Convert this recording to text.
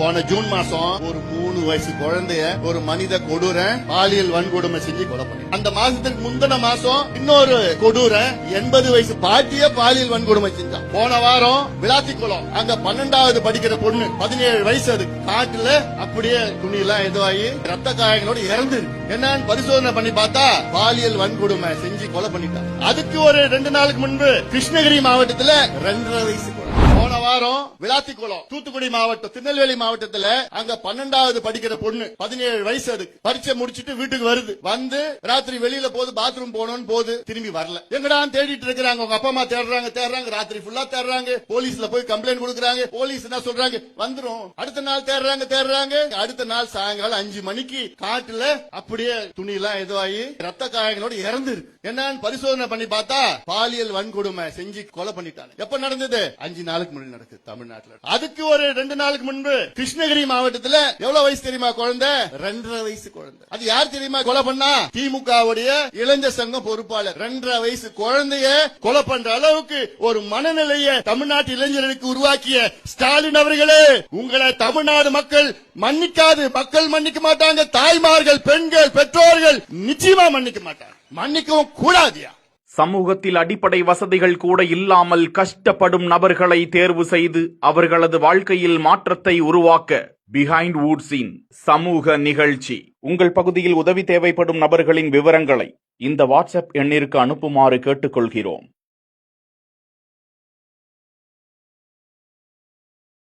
போன ஜூன் மாசம் ஒரு 3 வயசு குழந்தைய ஒரு மனித கொடூர பாலியல் வன்கொடுமை செஞ்சு கொலை பண்ணி, அந்த மாசத்துக்கு முந்தின மாசம் இன்னொரு கொடூர 80 வயசு பாட்டிய பாலியல் வன்கொடுமை செஞ்சான். போன வாரம் விளாத்திக்குளம் அங்க 12வது படிக்கிற பொண்ணு 17 வயசு, அது காட்டுல அப்படியே துணி எல்லாம் எதுவாகி ரத்த காயங்களோட இறந்து என்னன்னு பரிசோதனை பண்ணி பார்த்தா பாலியல் வன்கொடுமை செஞ்சு கொலை பண்ணிட்டான். அதுக்கு ஒரு 2 நாளுக்கு முன்பு கிருஷ்ணகிரி மாவட்டத்துல 2.5 வயசு போன வாரம் விளாத்திக்குளம் தூத்துக்குடி மாவட்டம் திருநெல்வேலி மாவட்டத்துல அங்க 12வது படிக்கிற பொண்ணு 17 வயசு, அது பரீட்சை முடிச்சிட்டு வீட்டுக்கு வருது. வந்து ராத்திரி வெளியில போது பாத்ரூம் போனோம்னு போது திரும்பி வரல. எங்கடா தேடிட்டு இருக்கிறாங்க, உங்க அப்பா அம்மா தேடுறாங்க ராத்திரி ஃபுல்லா தேடுறாங்க. போலீஸ்ல போய் கம்ப்ளைண்ட் கொடுக்கறாங்க. போலீஸ் என்ன சொல்றாங்க, வந்துரும். அடுத்த நாள் தேடுறாங்க. அடுத்த நாள் சாயங்காலம் 5 மணிக்கு காட்டுல அப்படியே துணி எல்லாம் எதுவாகி ரத்த காயங்களோட இறந்து இருக்கு. என்னன்னு பரிசோதனை பண்ணி பார்த்தா பாலியல் வன்கொடுமை செஞ்சு கொலை பண்ணிட்டாங்க. எப்ப நடந்தது? 5 நாளுக்கு முன்னாடி நடக்குது தமிழ்நாட்டுல. அதுக்கு ஒரு 2 நாளுக்கு முன்பு கிருஷ்ணகிரி மாவட்டத்துல எவ்வளவு வயசு தெரியுமா குழந்தை? 2.5 வயசு குழந்தை. அது யார் தெரியுமா கொலை பண்ணா? திமுகவுடைய இளைஞர் சங்கம் பொறுப்பாளர். 2.5 வயசு குழந்தைய கொலை பண்ற அளவுக்கு ஒரு மனநிலையை தமிழ்நாட்டு இளைஞர்களுக்கு உருவாக்கிய ஸ்டாலின் அவர்களே, உங்களை தமிழ்நாடு மக்கள் மன்னிக்காது. மக்கள் மன்னிக்க மாட்டாங்க. தாய்மார்கள், பெண்கள், பெற்றோர்கள் நிச்சயமா மன்னிக்க மாட்டாங்க. மன்னிக்கவும் கூடாதியா. சமூகத்தில் அடிப்படை வசதிகள் கூட இல்லாமல் கஷ்டப்படும் நபர்களை தேர்வு செய்து அவர்களது வாழ்க்கையில் மாற்றத்தை உருவாக்க பிஹைண்ட் வுட்ஸின் சமூக நிகழ்ச்சி. உங்கள் பகுதியில் உதவி தேவைப்படும் நபர்களின் விவரங்களை இந்த வாட்ஸ்அப் எண்ணிற்கு அனுப்புமாறு கேட்டுக்கொள்கிறோம்.